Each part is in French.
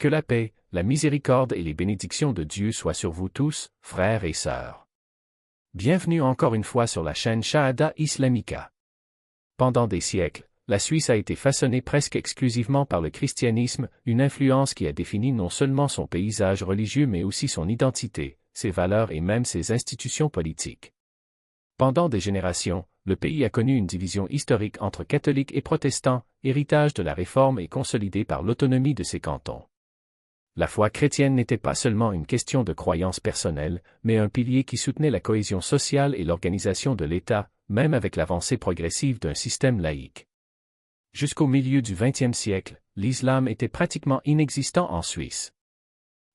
Que la paix, la miséricorde et les bénédictions de Dieu soient sur vous tous, frères et sœurs. Bienvenue encore une fois sur la chaîne Shahada Islamica. Pendant des siècles, la Suisse a été façonnée presque exclusivement par le christianisme, une influence qui a défini non seulement son paysage religieux mais aussi son identité, ses valeurs et même ses institutions politiques. Pendant des générations, le pays a connu une division historique entre catholiques et protestants, héritage de la Réforme et consolidée par l'autonomie de ses cantons. La foi chrétienne n'était pas seulement une question de croyance personnelle, mais un pilier qui soutenait la cohésion sociale et l'organisation de l'État, même avec l'avancée progressive d'un système laïque. Jusqu'au milieu du XXe siècle, l'islam était pratiquement inexistant en Suisse.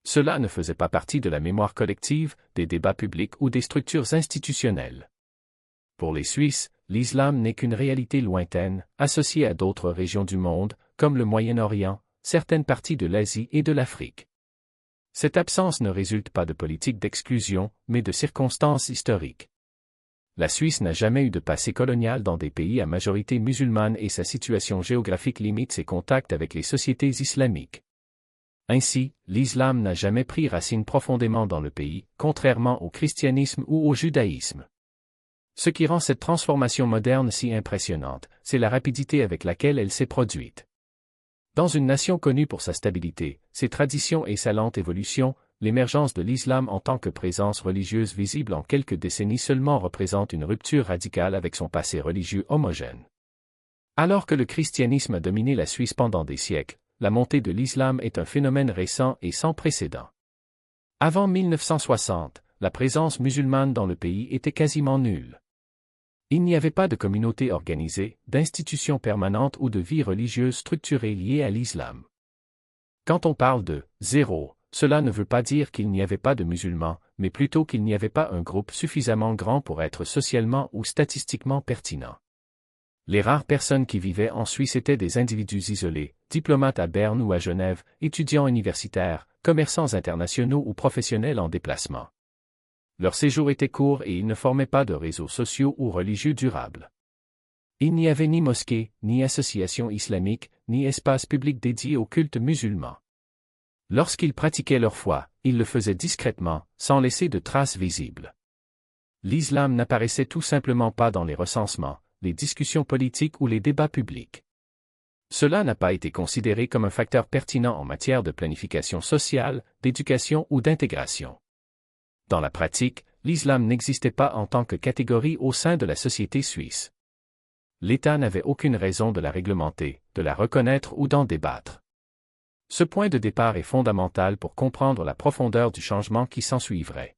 Cela ne faisait pas partie de la mémoire collective, des débats publics ou des structures institutionnelles. Pour les Suisses, l'islam n'est qu'une réalité lointaine, associée à d'autres régions du monde, comme le Moyen-Orient, certaines parties de l'Asie et de l'Afrique. Cette absence ne résulte pas de politique d'exclusion, mais de circonstances historiques. La Suisse n'a jamais eu de passé colonial dans des pays à majorité musulmane et sa situation géographique limite ses contacts avec les sociétés islamiques. Ainsi, l'islam n'a jamais pris racine profondément dans le pays, contrairement au christianisme ou au judaïsme. Ce qui rend cette transformation moderne si impressionnante, c'est la rapidité avec laquelle elle s'est produite. Dans une nation connue pour sa stabilité, ses traditions et sa lente évolution, l'émergence de l'islam en tant que présence religieuse visible en quelques décennies seulement représente une rupture radicale avec son passé religieux homogène. Alors que le christianisme a dominé la Suisse pendant des siècles, la montée de l'islam est un phénomène récent et sans précédent. Avant 1960, la présence musulmane dans le pays était quasiment nulle. Il n'y avait pas de communauté organisée, d'institutions permanentes ou de vie religieuse structurée liée à l'islam. Quand on parle de « zéro », cela ne veut pas dire qu'il n'y avait pas de musulmans, mais plutôt qu'il n'y avait pas un groupe suffisamment grand pour être socialement ou statistiquement pertinent. Les rares personnes qui vivaient en Suisse étaient des individus isolés, diplomates à Berne ou à Genève, étudiants universitaires, commerçants internationaux ou professionnels en déplacement. Leur séjour était court et ils ne formaient pas de réseaux sociaux ou religieux durables. Il n'y avait ni mosquée, ni association islamique, ni espace public dédié au culte musulman. Lorsqu'ils pratiquaient leur foi, ils le faisaient discrètement, sans laisser de traces visibles. L'islam n'apparaissait tout simplement pas dans les recensements, les discussions politiques ou les débats publics. Cela n'a pas été considéré comme un facteur pertinent en matière de planification sociale, d'éducation ou d'intégration. Dans la pratique, l'islam n'existait pas en tant que catégorie au sein de la société suisse. L'État n'avait aucune raison de la réglementer, de la reconnaître ou d'en débattre. Ce point de départ est fondamental pour comprendre la profondeur du changement qui s'ensuivrait.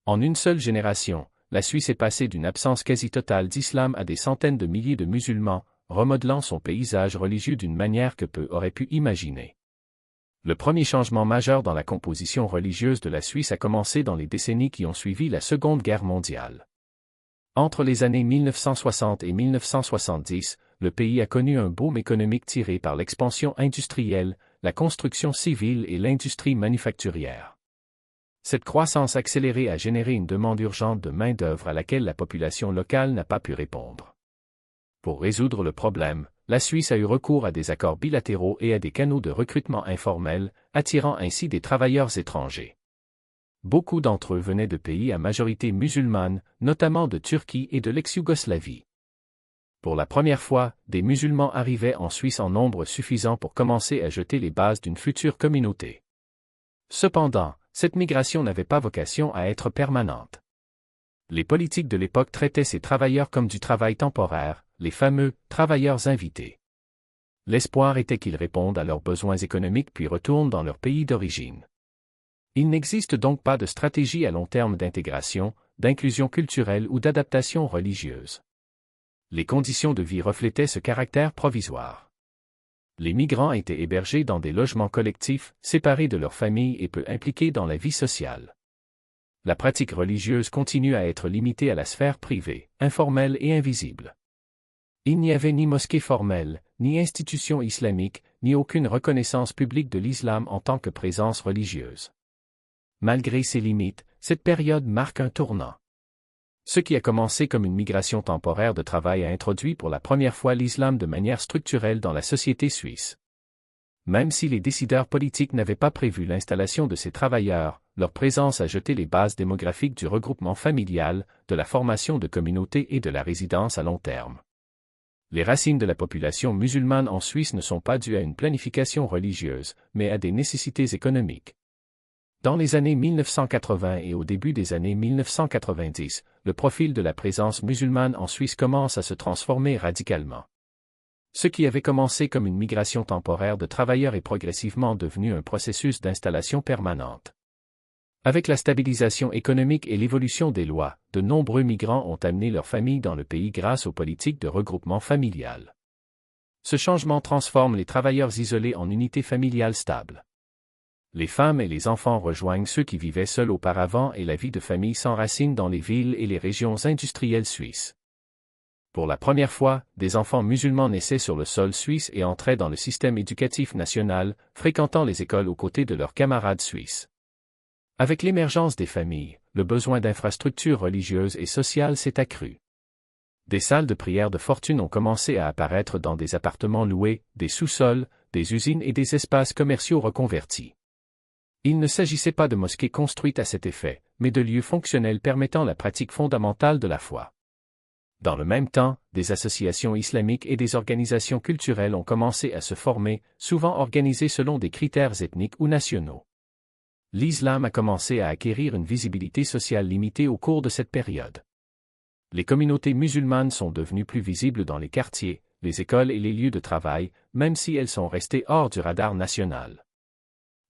En une seule génération, la Suisse est passée d'une absence quasi totale d'islam à des centaines de milliers de musulmans, remodelant son paysage religieux d'une manière que peu auraient pu imaginer. Le premier changement majeur dans la composition religieuse de la Suisse a commencé dans les décennies qui ont suivi la Seconde Guerre mondiale. Entre les années 1960 et 1970, le pays a connu un boom économique tiré par l'expansion industrielle, la construction civile et l'industrie manufacturière. Cette croissance accélérée a généré une demande urgente de main-d'œuvre à laquelle la population locale n'a pas pu répondre. Pour résoudre le problème, la Suisse a eu recours à des accords bilatéraux et à des canaux de recrutement informels, attirant ainsi des travailleurs étrangers. Beaucoup d'entre eux venaient de pays à majorité musulmane, notamment de Turquie et de l'ex-Yougoslavie. Pour la première fois, des musulmans arrivaient en Suisse en nombre suffisant pour commencer à jeter les bases d'une future communauté. Cependant, cette migration n'avait pas vocation à être permanente. Les politiques de l'époque traitaient ces travailleurs comme du travail temporaire, les fameux « travailleurs invités ». L'espoir était qu'ils répondent à leurs besoins économiques puis retournent dans leur pays d'origine. Il n'existe donc pas de stratégie à long terme d'intégration, d'inclusion culturelle ou d'adaptation religieuse. Les conditions de vie reflétaient ce caractère provisoire. Les migrants étaient hébergés dans des logements collectifs, séparés de leurs familles et peu impliqués dans la vie sociale. La pratique religieuse continue à être limitée à la sphère privée, informelle et invisible. Il n'y avait ni mosquée formelle, ni institution islamique, ni aucune reconnaissance publique de l'islam en tant que présence religieuse. Malgré ces limites, cette période marque un tournant. Ce qui a commencé comme une migration temporaire de travail a introduit pour la première fois l'islam de manière structurelle dans la société suisse. Même si les décideurs politiques n'avaient pas prévu l'installation de ces travailleurs, leur présence a jeté les bases démographiques du regroupement familial, de la formation de communautés et de la résidence à long terme. Les racines de la population musulmane en Suisse ne sont pas dues à une planification religieuse, mais à des nécessités économiques. Dans les années 1980 et au début des années 1990, le profil de la présence musulmane en Suisse commence à se transformer radicalement. Ce qui avait commencé comme une migration temporaire de travailleurs est progressivement devenu un processus d'installation permanente. Avec la stabilisation économique et l'évolution des lois, de nombreux migrants ont amené leur famille dans le pays grâce aux politiques de regroupement familial. Ce changement transforme les travailleurs isolés en unités familiales stables. Les femmes et les enfants rejoignent ceux qui vivaient seuls auparavant et la vie de famille s'enracine dans les villes et les régions industrielles suisses. Pour la première fois, des enfants musulmans naissaient sur le sol suisse et entraient dans le système éducatif national, fréquentant les écoles aux côtés de leurs camarades suisses. Avec l'émergence des familles, le besoin d'infrastructures religieuses et sociales s'est accru. Des salles de prière de fortune ont commencé à apparaître dans des appartements loués, des sous-sols, des usines et des espaces commerciaux reconvertis. Il ne s'agissait pas de mosquées construites à cet effet, mais de lieux fonctionnels permettant la pratique fondamentale de la foi. Dans le même temps, des associations islamiques et des organisations culturelles ont commencé à se former, souvent organisées selon des critères ethniques ou nationaux. L'islam a commencé à acquérir une visibilité sociale limitée au cours de cette période. Les communautés musulmanes sont devenues plus visibles dans les quartiers, les écoles et les lieux de travail, même si elles sont restées hors du radar national.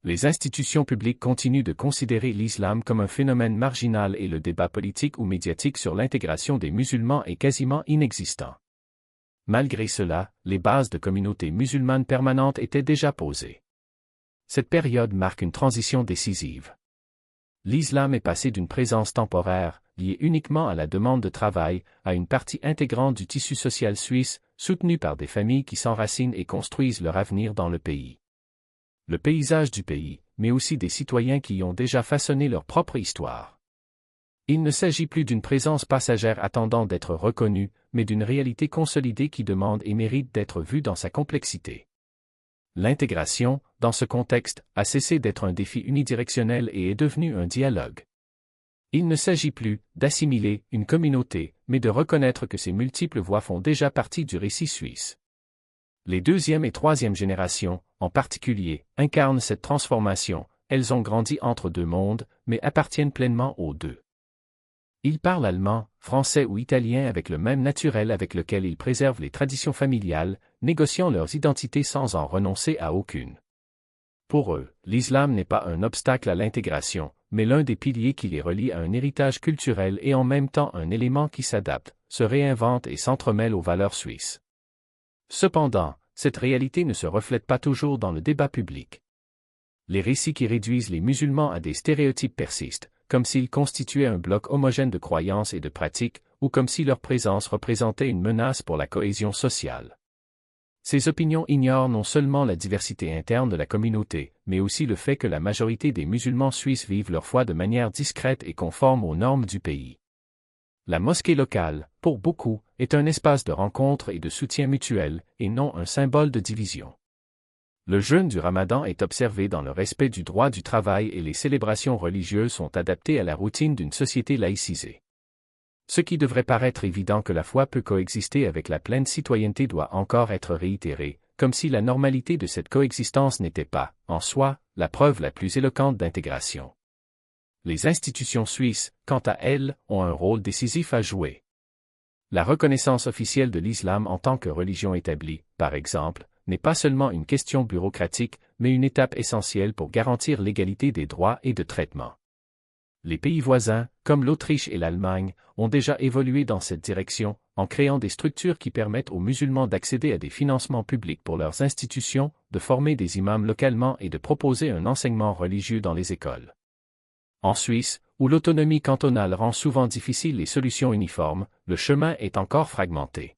Les institutions publiques continuent de considérer l'islam comme un phénomène marginal et le débat politique ou médiatique sur l'intégration des musulmans est quasiment inexistant. Malgré cela, les bases de communautés musulmanes permanentes étaient déjà posées. Cette période marque une transition décisive. L'islam est passé d'une présence temporaire, liée uniquement à la demande de travail, à une partie intégrante du tissu social suisse, soutenue par des familles qui s'enracinent et construisent leur avenir dans le pays. Le paysage du pays, mais aussi des citoyens qui y ont déjà façonné leur propre histoire. Il ne s'agit plus d'une présence passagère attendant d'être reconnue, mais d'une réalité consolidée qui demande et mérite d'être vue dans sa complexité. L'intégration, dans ce contexte, a cessé d'être un défi unidirectionnel et est devenu un dialogue. Il ne s'agit plus d'assimiler une communauté, mais de reconnaître que ces multiples voix font déjà partie du récit suisse. Les deuxième et troisième générations, en particulier, incarnent cette transformation, elles ont grandi entre deux mondes, mais appartiennent pleinement aux deux. Ils parlent allemand, français ou italien avec le même naturel avec lequel ils préservent les traditions familiales, négociant leurs identités sans en renoncer à aucune. Pour eux, l'islam n'est pas un obstacle à l'intégration, mais l'un des piliers qui les relie à un héritage culturel et en même temps un élément qui s'adapte, se réinvente et s'entremêle aux valeurs suisses. Cependant, cette réalité ne se reflète pas toujours dans le débat public. Les récits qui réduisent les musulmans à des stéréotypes persistent, comme s'ils constituaient un bloc homogène de croyances et de pratiques, ou comme si leur présence représentait une menace pour la cohésion sociale. Ces opinions ignorent non seulement la diversité interne de la communauté, mais aussi le fait que la majorité des musulmans suisses vivent leur foi de manière discrète et conforme aux normes du pays. La mosquée locale, pour beaucoup, est un espace de rencontre et de soutien mutuel, et non un symbole de division. Le jeûne du Ramadan est observé dans le respect du droit du travail et les célébrations religieuses sont adaptées à la routine d'une société laïcisée. Ce qui devrait paraître évident que la foi peut coexister avec la pleine citoyenneté doit encore être réitéré, comme si la normalité de cette coexistence n'était pas, en soi, la preuve la plus éloquente d'intégration. Les institutions suisses, quant à elles, ont un rôle décisif à jouer. La reconnaissance officielle de l'islam en tant que religion établie, par exemple, n'est pas seulement une question bureaucratique, mais une étape essentielle pour garantir l'égalité des droits et de traitement. Les pays voisins, comme l'Autriche et l'Allemagne, ont déjà évolué dans cette direction, en créant des structures qui permettent aux musulmans d'accéder à des financements publics pour leurs institutions, de former des imams localement et de proposer un enseignement religieux dans les écoles. En Suisse, où l'autonomie cantonale rend souvent difficile les solutions uniformes, le chemin est encore fragmenté.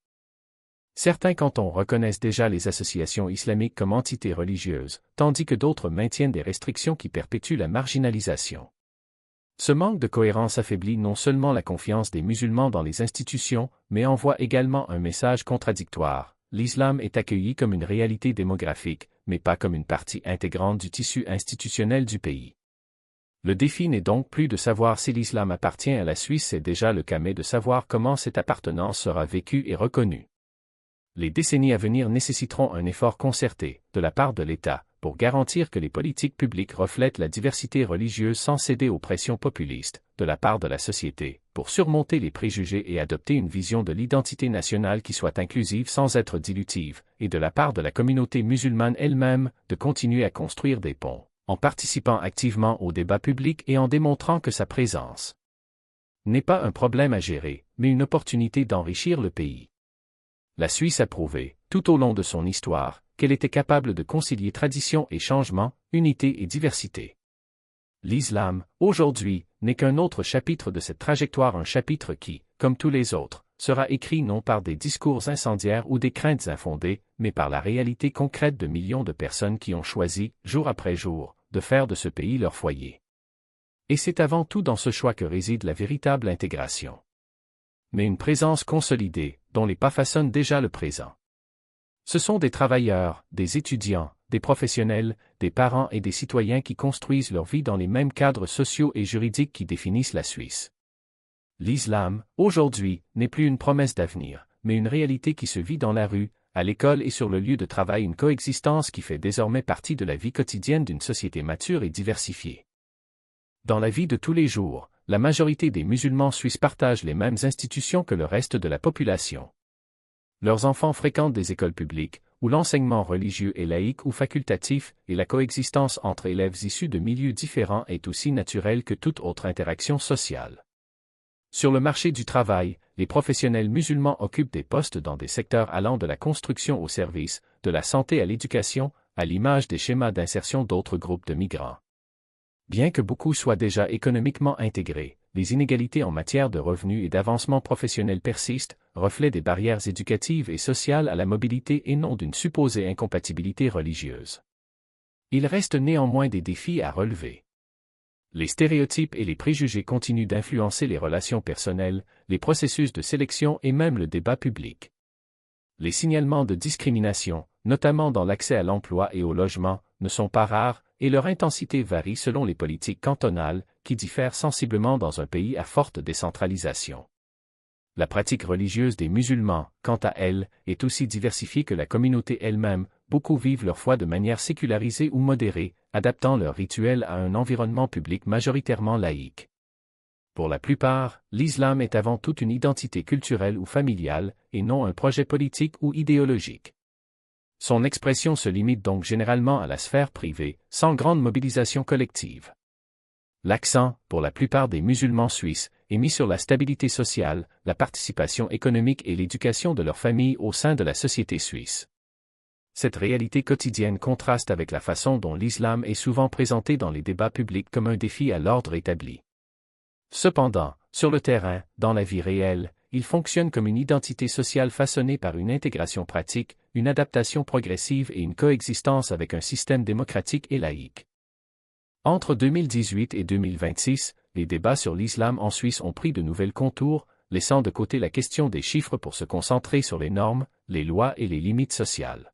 Certains cantons reconnaissent déjà les associations islamiques comme entités religieuses, tandis que d'autres maintiennent des restrictions qui perpétuent la marginalisation. Ce manque de cohérence affaiblit non seulement la confiance des musulmans dans les institutions, mais envoie également un message contradictoire. L'islam est accueilli comme une réalité démographique, mais pas comme une partie intégrante du tissu institutionnel du pays. Le défi n'est donc plus de savoir si l'islam appartient à la Suisse, c'est déjà le cas, mais de savoir comment cette appartenance sera vécue et reconnue. Les décennies à venir nécessiteront un effort concerté, de la part de l'État, pour garantir que les politiques publiques reflètent la diversité religieuse sans céder aux pressions populistes, de la part de la société, pour surmonter les préjugés et adopter une vision de l'identité nationale qui soit inclusive sans être dilutive, et de la part de la communauté musulmane elle-même, de continuer à construire des ponts, en participant activement au débat public et en démontrant que sa présence n'est pas un problème à gérer, mais une opportunité d'enrichir le pays. La Suisse a prouvé, tout au long de son histoire, qu'elle était capable de concilier tradition et changement, unité et diversité. L'islam, aujourd'hui, n'est qu'un autre chapitre de cette trajectoire, un chapitre qui, comme tous les autres, sera écrit non par des discours incendiaires ou des craintes infondées, mais par la réalité concrète de millions de personnes qui ont choisi, jour après jour, de faire de ce pays leur foyer. Et c'est avant tout dans ce choix que réside la véritable intégration. Mais une présence consolidée, dont les pas façonnent déjà le présent. Ce sont des travailleurs, des étudiants, des professionnels, des parents et des citoyens qui construisent leur vie dans les mêmes cadres sociaux et juridiques qui définissent la Suisse. L'islam, aujourd'hui, n'est plus une promesse d'avenir, mais une réalité qui se vit dans la rue, à l'école et sur le lieu de travail, une coexistence qui fait désormais partie de la vie quotidienne d'une société mature et diversifiée. Dans la vie de tous les jours, la majorité des musulmans suisses partagent les mêmes institutions que le reste de la population. Leurs enfants fréquentent des écoles publiques, où l'enseignement religieux est laïque ou facultatif, et la coexistence entre élèves issus de milieux différents est aussi naturelle que toute autre interaction sociale. Sur le marché du travail, les professionnels musulmans occupent des postes dans des secteurs allant de la construction aux services, de la santé à l'éducation, à l'image des schémas d'insertion d'autres groupes de migrants. Bien que beaucoup soient déjà économiquement intégrés, les inégalités en matière de revenus et d'avancement professionnel persistent, reflet des barrières éducatives et sociales à la mobilité et non d'une supposée incompatibilité religieuse. Il reste néanmoins des défis à relever. Les stéréotypes et les préjugés continuent d'influencer les relations personnelles, les processus de sélection et même le débat public. Les signalements de discrimination, notamment dans l'accès à l'emploi et au logement, ne sont pas rares, et leur intensité varie selon les politiques cantonales, qui diffèrent sensiblement dans un pays à forte décentralisation. La pratique religieuse des musulmans, quant à elle, est aussi diversifiée que la communauté elle-même, beaucoup vivent leur foi de manière sécularisée ou modérée, adaptant leurs rituels à un environnement public majoritairement laïque. Pour la plupart, l'islam est avant tout une identité culturelle ou familiale, et non un projet politique ou idéologique. Son expression se limite donc généralement à la sphère privée, sans grande mobilisation collective. L'accent, pour la plupart des musulmans suisses, est mis sur la stabilité sociale, la participation économique et l'éducation de leur famille au sein de la société suisse. Cette réalité quotidienne contraste avec la façon dont l'islam est souvent présenté dans les débats publics comme un défi à l'ordre établi. Cependant, sur le terrain, dans la vie réelle, il fonctionne comme une identité sociale façonnée par une intégration pratique, une adaptation progressive et une coexistence avec un système démocratique et laïque. Entre 2018 et 2026, les débats sur l'islam en Suisse ont pris de nouvelles contours, laissant de côté la question des chiffres pour se concentrer sur les normes, les lois et les limites sociales.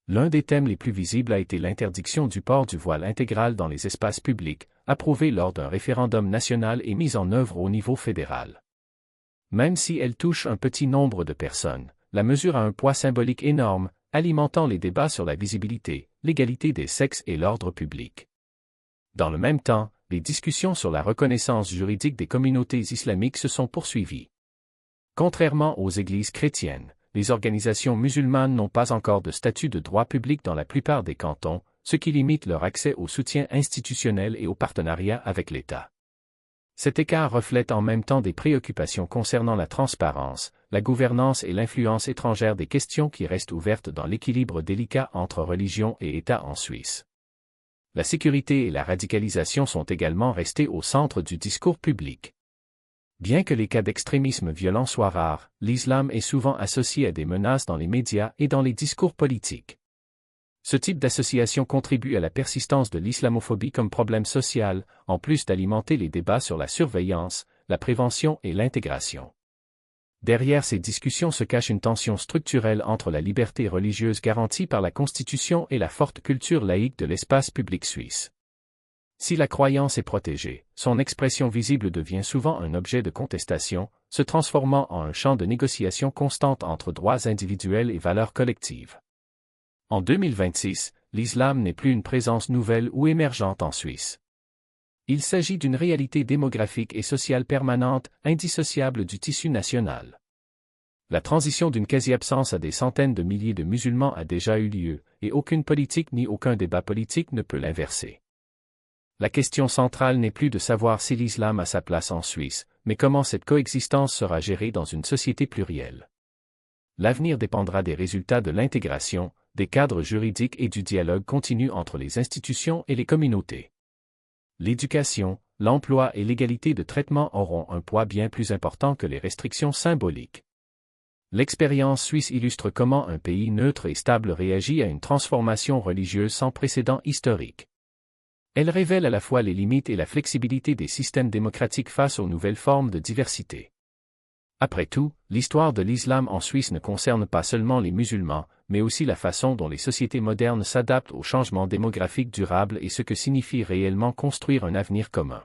L'un des thèmes les plus visibles a été l'interdiction du port du voile intégral dans les espaces publics, approuvée lors d'un référendum national et mise en œuvre au niveau fédéral. Même si elle touche un petit nombre de personnes, la mesure a un poids symbolique énorme, alimentant les débats sur la visibilité, l'égalité des sexes et l'ordre public. Dans le même temps, les discussions sur la reconnaissance juridique des communautés islamiques se sont poursuivies. Contrairement aux églises chrétiennes, les organisations musulmanes n'ont pas encore de statut de droit public dans la plupart des cantons, ce qui limite leur accès au soutien institutionnel et au partenariat avec l'État. Cet écart reflète en même temps des préoccupations concernant la transparence, la gouvernance et l'influence étrangère, des questions qui restent ouvertes dans l'équilibre délicat entre religion et État en Suisse. La sécurité et la radicalisation sont également restées au centre du discours public. Bien que les cas d'extrémisme violent soient rares, l'islam est souvent associé à des menaces dans les médias et dans les discours politiques. Ce type d'association contribue à la persistance de l'islamophobie comme problème social, en plus d'alimenter les débats sur la surveillance, la prévention et l'intégration. Derrière ces discussions se cache une tension structurelle entre la liberté religieuse garantie par la Constitution et la forte culture laïque de l'espace public suisse. Si la croyance est protégée, son expression visible devient souvent un objet de contestation, se transformant en un champ de négociation constante entre droits individuels et valeurs collectives. En 2026, l'islam n'est plus une présence nouvelle ou émergente en Suisse. Il s'agit d'une réalité démographique et sociale permanente, indissociable du tissu national. La transition d'une quasi-absence à des centaines de milliers de musulmans a déjà eu lieu, et aucune politique ni aucun débat politique ne peut l'inverser. La question centrale n'est plus de savoir si l'islam a sa place en Suisse, mais comment cette coexistence sera gérée dans une société plurielle. L'avenir dépendra des résultats de l'intégration, des cadres juridiques et du dialogue continu entre les institutions et les communautés. L'éducation, l'emploi et l'égalité de traitement auront un poids bien plus important que les restrictions symboliques. L'expérience suisse illustre comment un pays neutre et stable réagit à une transformation religieuse sans précédent historique. Elle révèle à la fois les limites et la flexibilité des systèmes démocratiques face aux nouvelles formes de diversité. Après tout, l'histoire de l'islam en Suisse ne concerne pas seulement les musulmans, mais aussi la façon dont les sociétés modernes s'adaptent aux changements démographiques durables et ce que signifie réellement construire un avenir commun.